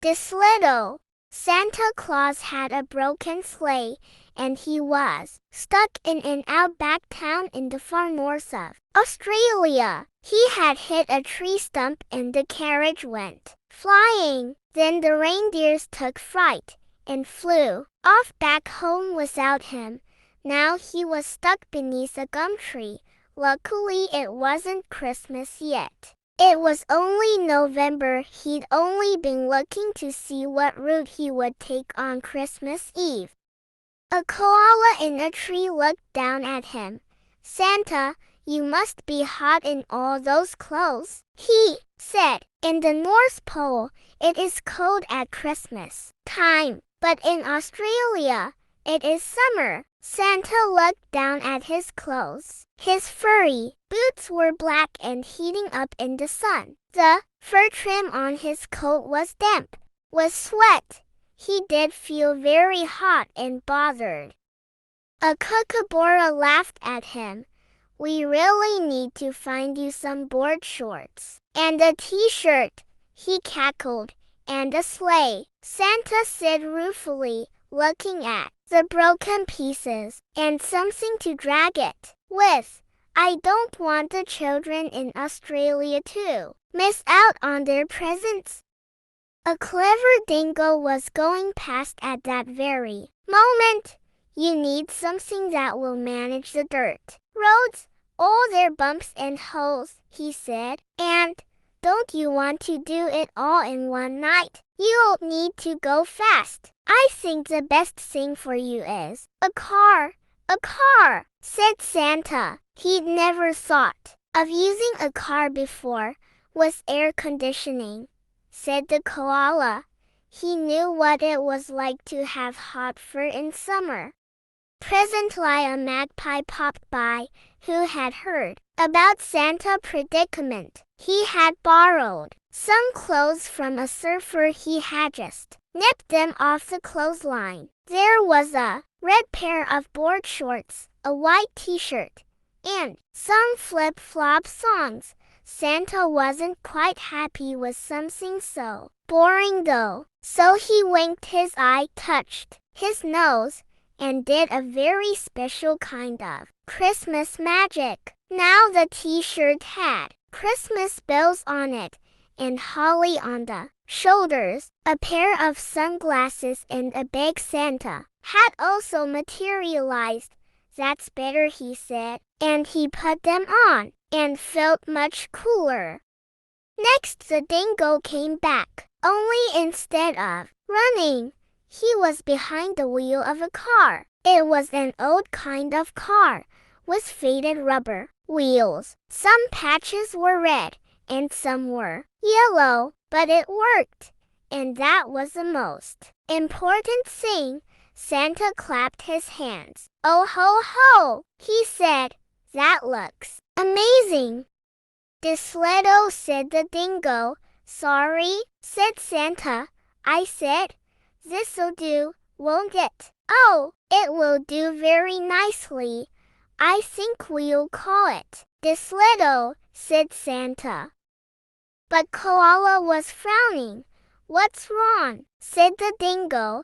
Dissledoo. Santa Claus had a broken sleigh, and he was stuck in an outback town in the far north of Australia. He had hit a tree stump and the carriage went flying. Then the reindeers took fright and flew off back home without him. Now he was stuck beneath a gum tree. Luckily it wasn't Christmas yet. It was only November. He'd only been looking to see what route he would take on Christmas Eve. A koala in a tree looked down at him. "Santa, you must be hot in all those clothes," he said. "In the North Pole, it is cold at Christmas time, but in Australia, it is summer." Santa looked down at his clothes. His furry boots were black and heating up in the sun. The fur trim on his coat was damp with sweat. He did feel very hot and bothered. A kookaburra laughed at him. "We really need to find you some board shorts and a t-shirt," he cackled. "And a sleigh," Santa said ruefully, looking at the broken pieces, "and something to drag it with. I don't want the children in Australia to miss out on their presents." A clever dingo was going past at that very moment. "You need something that will manage the dirt roads, all their bumps and holes," he said. "And don't you want to do it all in one night? You'll need to go fast. I think the best thing for you is a car." "A car," said Santa. He'd never thought of using a car before. "With air conditioning," said the koala. He knew what it was like to have hot fur in summer. Presently a magpie popped by, who had heard about Santa's predicament. He had borrowed some clothes from a surfer. He had just nipped them off the clothesline. There was a red pair of board shorts, a white t-shirt, and some flip-flop songs. Santa wasn't quite happy with something so boring though, so he winked his eye, touched his nose, and did a very special kind of Christmas magic. Now the t-shirt had Christmas bells on it, and holly on the shoulders. A pair of sunglasses and a big Santa hat also materialized. "That's better," he said, and he put them on and felt much cooler. Next the dingo came back, only instead of running, he was behind the wheel of a car. It was an old kind of car, with faded rubber wheels. Some patches were red, and some were yellow, but it worked. And that was the most important thing. Santa clapped his hands. "Oh ho ho," he said. "That looks amazing." "Dissledoo," said the dingo. "Sorry," said Santa. "I said, this'll do, won't it?" "Oh, it will do very nicely. I think we'll call it Dissledoo," said Santa. But Koala was frowning. "What's wrong?" said the dingo.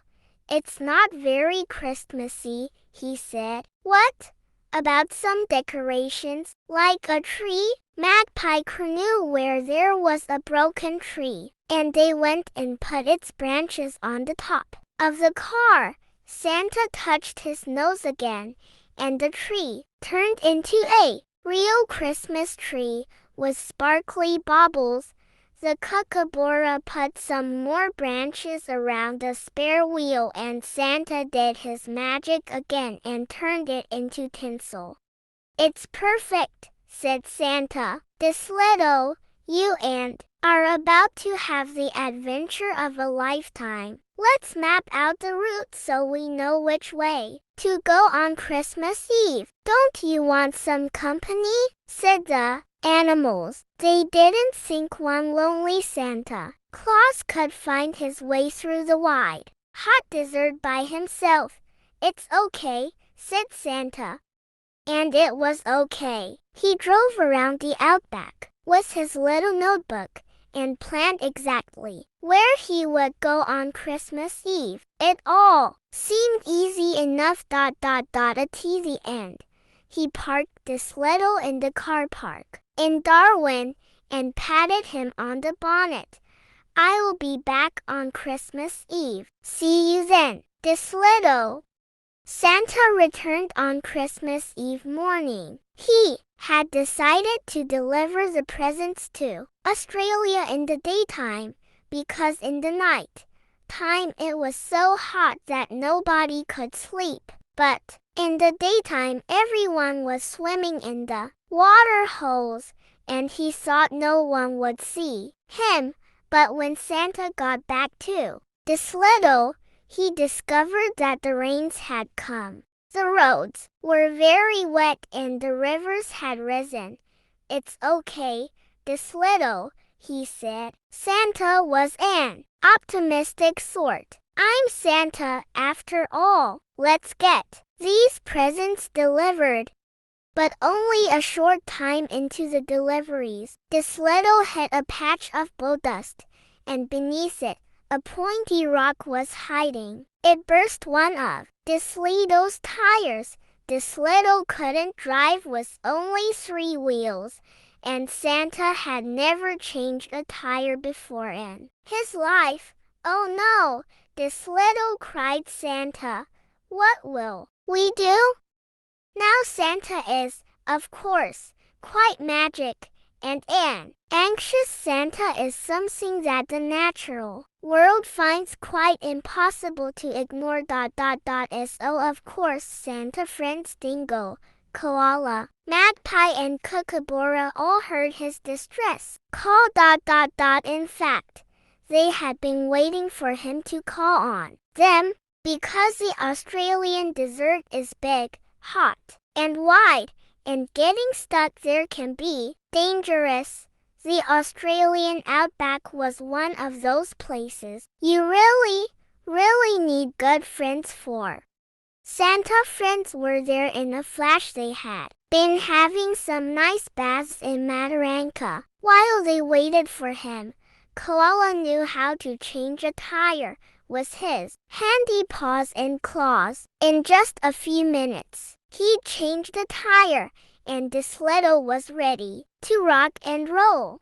"It's not very Christmassy," he said. "What about some decorations, like a tree?" Magpie knew where there was a broken tree, and they went and put its branches on the top of the car. Santa touched his nose again, and the tree turned into a real Christmas tree with sparkly baubles. The kookaburra put some more branches around the spare wheel, and Santa did his magic again and turned it into tinsel. "It's perfect," said Santa. "Dissledoo, you and are about to have the adventure of a lifetime. Let's map out the route so we know which way to go on Christmas Eve." "Don't you want some company?" said the animals. They didn't think one lonely Santa Claus could find his way through the wide, hot desert by himself. "It's okay," said Santa. And it was okay. He drove around the outback with his little notebook and planned exactly where he would go on Christmas Eve. It all seemed easy enough. At the end, he parked Dissledoo in the car park in Darwin and patted him on the bonnet. I will be back on Christmas Eve. See you then, Dissledoo. Santa returned on Christmas Eve morning. He had decided to deliver the presents to Australia in the daytime, because in the night time it was so hot that nobody could sleep. But in the daytime everyone was swimming in the water holes, and he thought no one would see him. But when Santa got back to Dissledoo, he discovered that the rains had come. The roads were very wet and the rivers had risen. It's okay, Dissledoo, he said. Santa was an optimistic sort. I'm Santa after all. Let's get these presents delivered. But only a short time into the deliveries, Dissledoo hit a patch of bowdust, and beneath it, a pointy rock was hiding. It burst one of Dissledoo's tires. Dissledoo couldn't drive with only 3 wheels, and Santa had never changed a tire before in his life. Oh no, Dissledoo, cried Santa. What will we do? Now Santa is, of course, quite magic, and an anxious Santa is something that the natural world finds quite impossible to ignore. So of course Santa friends Dingo, Koala, Magpie and Kookaburra all heard his distress call. In fact, they had been waiting for him to call on them, because the Australian desert is big, hot, and wide, and getting stuck there can be dangerous. The Australian outback was one of those places you really, really need good friends for. Santa friends were there in a flash. They had been having some nice baths in Mataranka. While they waited for him, Koala knew how to change a tire with his handy paws and claws. In just a few minutes, he changed the tire, and Dissledoo was ready to rock and roll.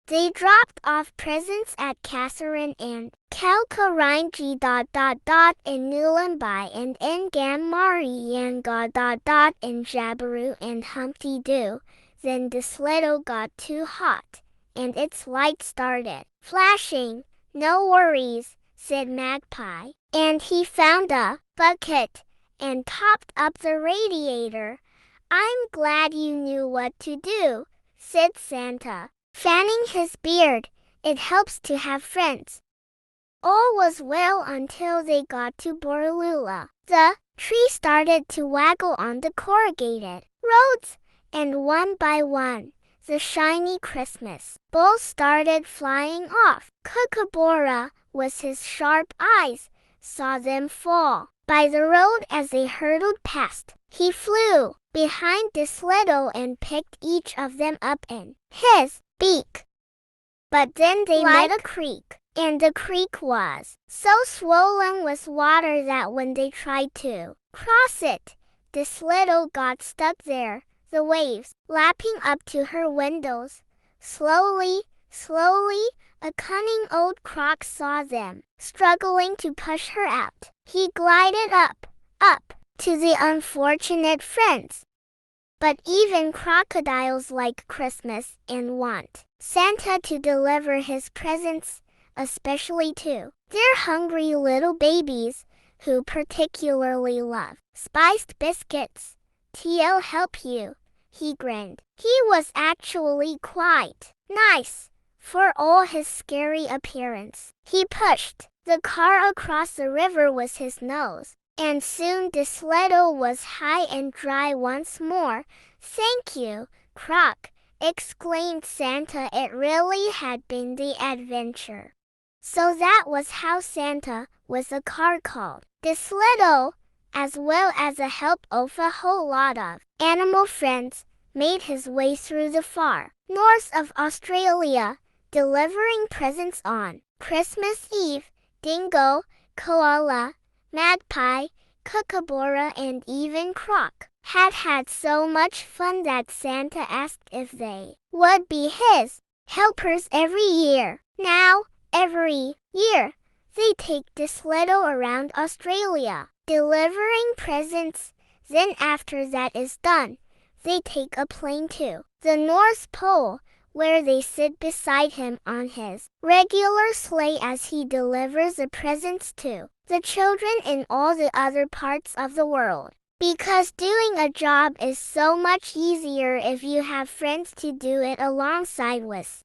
They dropped off presents at Catherine and Kalkarinji. In Nulambai and Ngamari Yanga. In Jabiru and Humpty Doo. Then Dissledoo got too hot, and its light started flashing. No worries, said Magpie, and he found a bucket and topped up the radiator. I'm glad you knew what to do, said Santa, fanning his beard. It helps to have friends. All was well until they got to Borroloola. The tree started to waggle on the corrugated roads, and one by one, the shiny Christmas balls started flying off. Kookaburra, with his sharp eyes, saw them fall by the road as they hurtled past. He flew behind Dissledoo and picked each of them up in his beak. But then they met a creek, and the creek was so swollen with water that when they tried to cross it, Dissledoo got stuck there, the waves lapping up to her windows. Slowly, slowly, a cunning old croc saw them, struggling to push her out. He glided up to the unfortunate friends. But even crocodiles like Christmas and want Santa to deliver his presents, especially to their hungry little babies, who particularly love spiced biscuits. "T'll help you," he grinned. He was actually quite nice, for all his scary appearance. He pushed the car across the river with his nose, and soon Dissledoo was high and dry once more. "Thank you, Croc," exclaimed Santa. It really had been the adventure. So that was how Santa, with a car called Dissledoo, as well as the help of a whole lot of animal friends, made his way through the far north of Australia delivering presents on Christmas Eve. Dingo, koala, magpie, kookaburra and even croc had so much fun that Santa asked if they would be his helpers every year. Now, every year, they take Dissledoo around Australia, delivering presents. Then after that is done, they take a plane to the North Pole, where they sit beside him on his regular sleigh as he delivers the presents to the children in all the other parts of the world. Because doing a job is so much easier if you have friends to do it alongside with.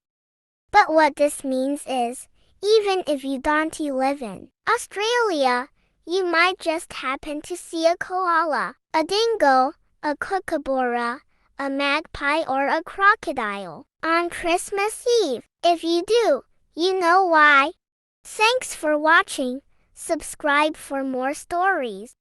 But what this means is, even if you don't live in Australia, you might just happen to see a koala, a dingo, a kookaburra, a magpie or a crocodile on Christmas Eve. If you do, you know why. Thanks for watching. Subscribe for more stories.